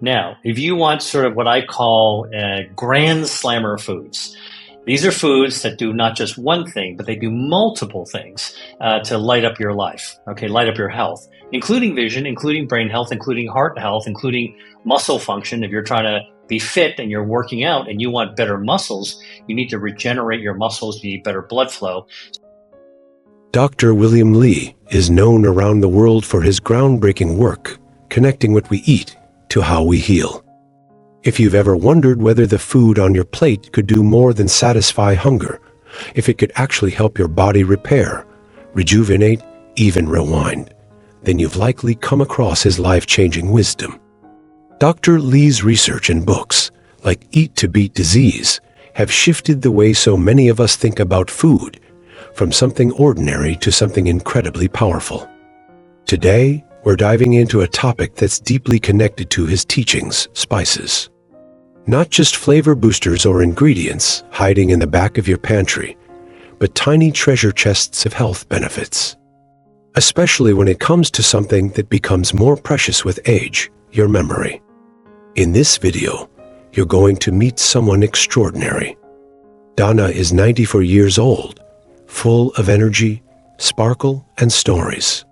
Now, if you want sort of what I call grand slammer foods, these are foods that do not just one thing, but they do multiple things to light up your life, okay, light up your health, including vision, including brain health, including heart health, including muscle function. If you're trying to be fit and you're working out and you want better muscles, you need to regenerate your muscles, you need better blood flow. Dr. William Li is known around the world for his groundbreaking work, connecting what we eat to how we heal. If you've ever wondered whether the food on your plate could do more than satisfy hunger, if it could actually help your body repair, rejuvenate, even rewind, then you've likely come across his life-changing wisdom. Dr. Li's research and books, like Eat to Beat Disease, have shifted the way so many of us think about food, from something ordinary to something incredibly powerful. Today, we're diving into a topic that's deeply connected to his teachings: spices. Not just flavor boosters or ingredients hiding in the back of your pantry, but tiny treasure chests of health benefits. Especially when it comes to something that becomes more precious with age, your memory. In this video, you're going to meet someone extraordinary. Donna is 94 years old, full of energy, sparkle, and stories.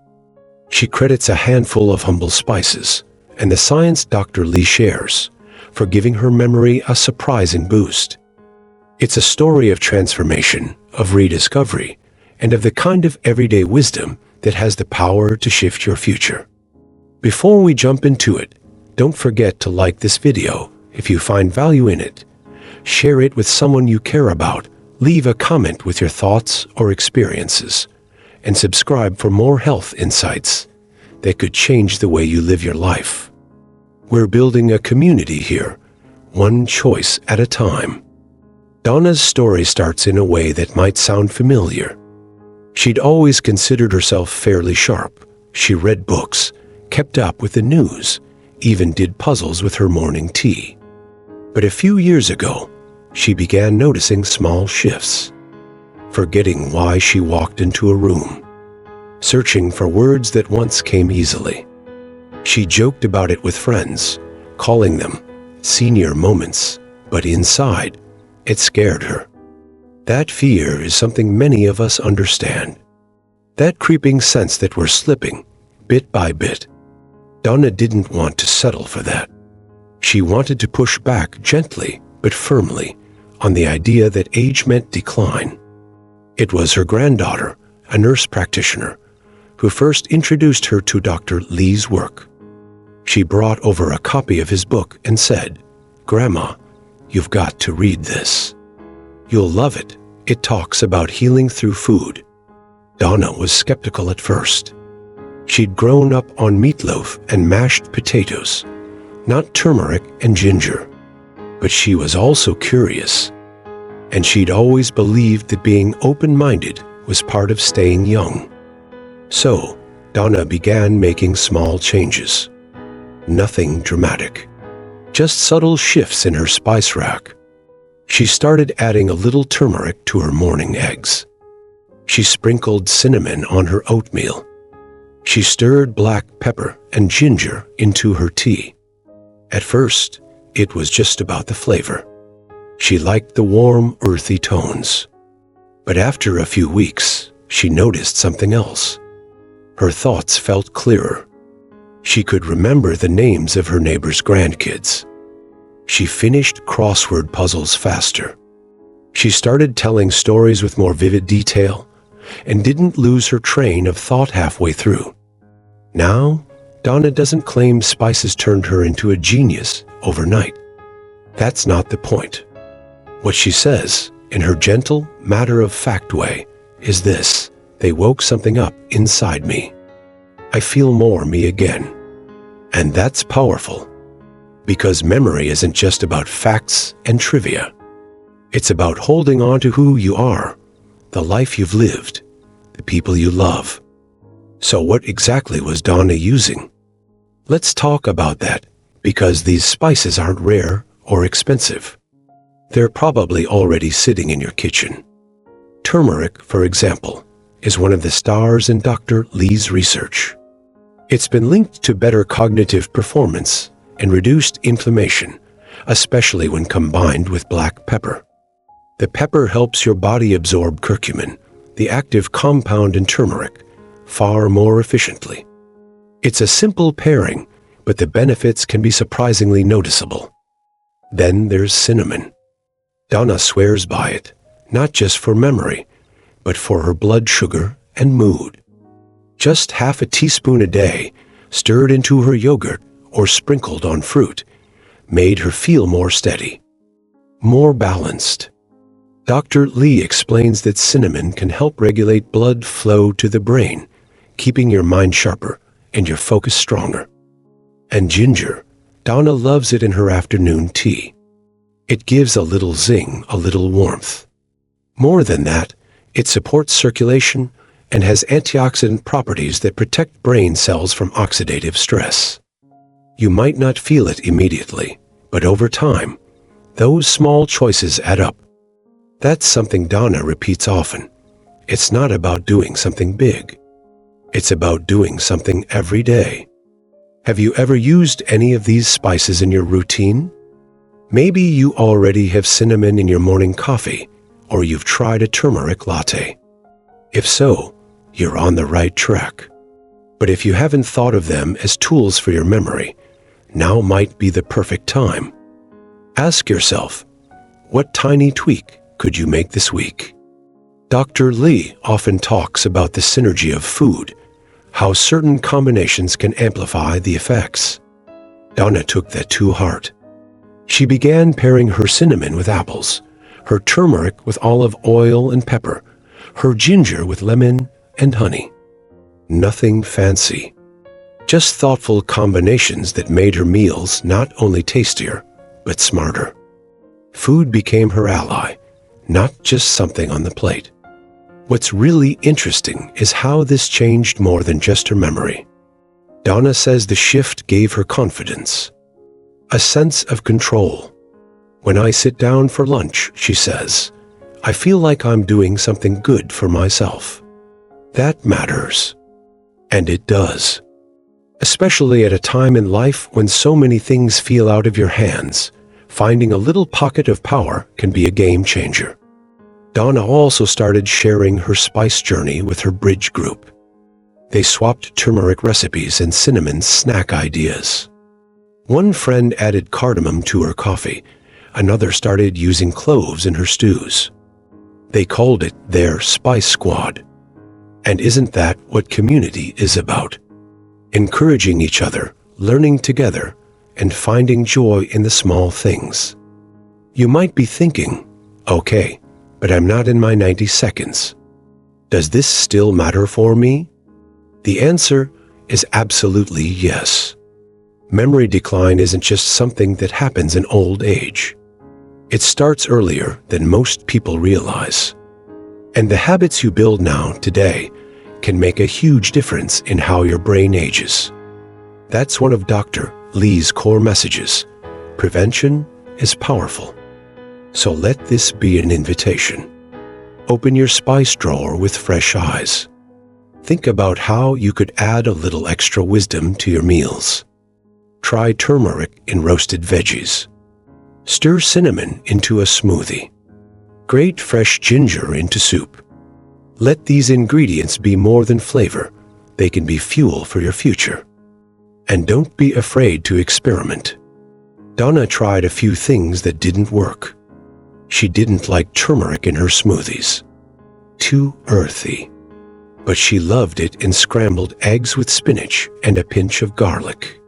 She credits a handful of humble spices and the science Dr. Li shares for giving her memory a surprising boost. It's a story of transformation, of rediscovery, and of the kind of everyday wisdom that has the power to shift your future. Before we jump into it, don't forget to like this video if you find value in it. Share it with someone you care about, leave a comment with your thoughts or experiences, and subscribe for more health insights that could change the way you live your life. We're building a community here, one choice at a time. Donna's story starts in a way that might sound familiar. She'd always considered herself fairly sharp. She read books, kept up with the news, even did puzzles with her morning tea. But a few years ago, she began noticing small shifts, forgetting why she walked into a room, searching for words that once came easily. She joked about it with friends, calling them senior moments, but inside, it scared her. That fear is something many of us understand. That creeping sense that we're slipping, bit by bit. Donna didn't want to settle for that. She wanted to push back gently but firmly on the idea that age meant decline. It was her granddaughter, a nurse practitioner, who first introduced her to Dr. Li's work. She brought over a copy of his book and said, "Grandma, you've got to read this. You'll love it. It talks about healing through food." Donna was skeptical at first. She'd grown up on meatloaf and mashed potatoes, not turmeric and ginger. But she was also curious, and she'd always believed that being open-minded was part of staying young. So, Donna began making small changes. Nothing dramatic, just subtle shifts in her spice rack. She started adding a little turmeric to her morning eggs. She sprinkled cinnamon on her oatmeal. She stirred black pepper and ginger into her tea. At first, it was just about the flavor. She liked the warm, earthy tones. But after a few weeks, she noticed something else. Her thoughts felt clearer. She could remember the names of her neighbors' grandkids. She finished crossword puzzles faster. She started telling stories with more vivid detail and didn't lose her train of thought halfway through. Now, Donna doesn't claim spices turned her into a genius overnight. That's not the point. What she says, in her gentle, matter-of-fact way, is this: they woke something up inside me. I feel more me again. And that's powerful, because memory isn't just about facts and trivia. It's about holding on to who you are, the life you've lived, the people you love. So what exactly was Donna using? Let's talk about that, because these spices aren't rare or expensive. They're probably already sitting in your kitchen. Turmeric, for example, is one of the stars in Dr. Li's research. It's been linked to better cognitive performance and reduced inflammation, especially when combined with black pepper. The pepper helps your body absorb curcumin, the active compound in turmeric, far more efficiently. It's a simple pairing, but the benefits can be surprisingly noticeable. Then there's cinnamon. Donna swears by it, not just for memory, but for her blood sugar and mood. Just half a teaspoon a day, stirred into her yogurt or sprinkled on fruit, made her feel more steady, more balanced. Dr. Lee explains that cinnamon can help regulate blood flow to the brain, keeping your mind sharper and your focus stronger. And ginger, Donna loves it in her afternoon tea. It gives a little zing, a little warmth. More than that, it supports circulation and has antioxidant properties that protect brain cells from oxidative stress. You might not feel it immediately, but over time, those small choices add up. That's something Donna repeats often. It's not about doing something big. It's about doing something every day. Have you ever used any of these spices in your routine? Maybe you already have cinnamon in your morning coffee, or you've tried a turmeric latte. If so, you're on the right track. But if you haven't thought of them as tools for your memory, now might be the perfect time. Ask yourself, what tiny tweak could you make this week? Dr. Lee often talks about the synergy of food, how certain combinations can amplify the effects. Donna took that to heart. She began pairing her cinnamon with apples, her turmeric with olive oil and pepper, her ginger with lemon and honey. Nothing fancy, just thoughtful combinations that made her meals not only tastier, but smarter. Food became her ally, not just something on the plate. What's really interesting is how this changed more than just her memory. Donna says the shift gave her confidence, a sense of control. When I sit down for lunch, she says, I feel like I'm doing something good for myself. That matters. And it does. Especially at a time in life when so many things feel out of your hands, finding a little pocket of power can be a game changer. Donna also started sharing her spice journey with her bridge group. They swapped turmeric recipes and cinnamon snack ideas. One friend added cardamom to her coffee. Another started using cloves in her stews. They called it their Spice Squad. And isn't that what community is about? Encouraging each other, learning together, and finding joy in the small things. You might be thinking, okay, but I'm not in my 90 seconds. Does this still matter for me? The answer is absolutely yes. Memory decline isn't just something that happens in old age. It starts earlier than most people realize. And the habits you build now, today, can make a huge difference in how your brain ages. That's one of Dr. Lee's core messages. Prevention is powerful. So let this be an invitation. Open your spice drawer with fresh eyes. Think about how you could add a little extra wisdom to your meals. Try turmeric in roasted veggies. Stir cinnamon into a smoothie. Grate fresh ginger into soup. Let these ingredients be more than flavor. They can be fuel for your future. And don't be afraid to experiment. Donna tried a few things that didn't work. She didn't like turmeric in her smoothies. Too earthy. But she loved it in scrambled eggs with spinach and a pinch of garlic.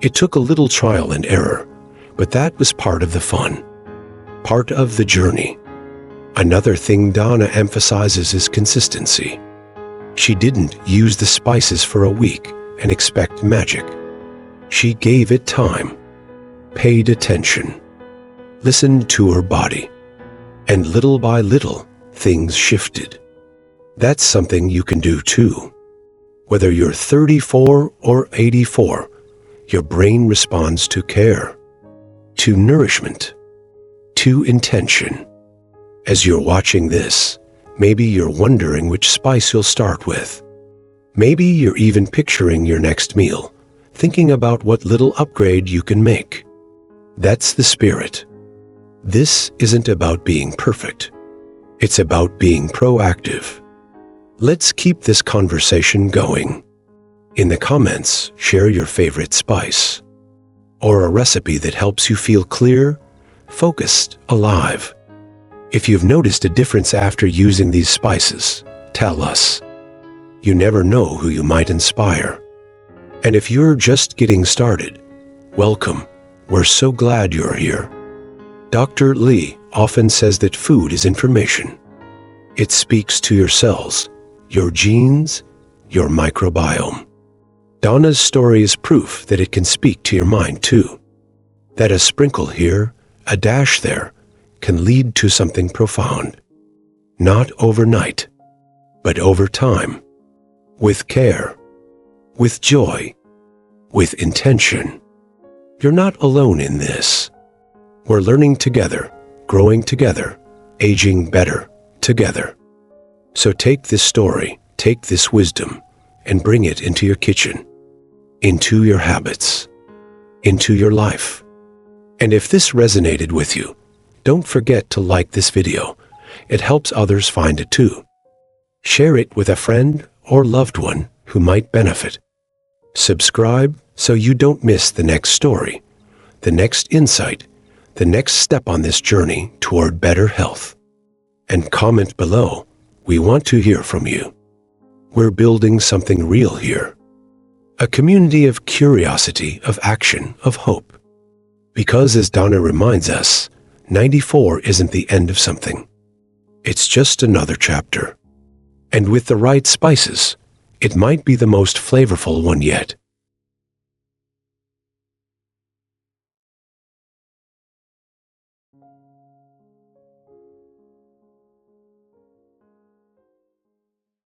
It took a little trial and error, but that was part of the fun. Part of the journey. Another thing Donna emphasizes is consistency. She didn't use the spices for a week and expect magic. She gave it time, paid attention, listened to her body, and little by little, things shifted. That's something you can do too. Whether you're 34 or 84, your brain responds to care, to nourishment, to intention. As you're watching this, maybe you're wondering which spice you'll start with. Maybe you're even picturing your next meal, thinking about what little upgrade you can make. That's the spirit. This isn't about being perfect. It's about being proactive. Let's keep this conversation going. In the comments, share your favorite spice or a recipe that helps you feel clear, focused, alive. If you've noticed a difference after using these spices, tell us. You never know who you might inspire. And if you're just getting started, welcome. We're so glad you're here. Dr. Lee often says that food is information. It speaks to your cells, your genes, your microbiome. Donna's story is proof that it can speak to your mind too. That a sprinkle here, a dash there, can lead to something profound. Not overnight, but over time. With care, with joy, with intention. You're not alone in this. We're learning together, growing together, aging better together. So take this story, take this wisdom, and bring it into your kitchen, into your habits, into your life. And if this resonated with you, don't forget to like this video. It helps others find it too. Share it with a friend or loved one who might benefit. Subscribe so you don't miss the next story, the next insight, the next step on this journey toward better health. And comment below. We want to hear from you. We're building something real here. A community of curiosity, of action, of hope. Because as Donna reminds us, 94 isn't the end of something. It's just another chapter. And with the right spices, it might be the most flavorful one yet.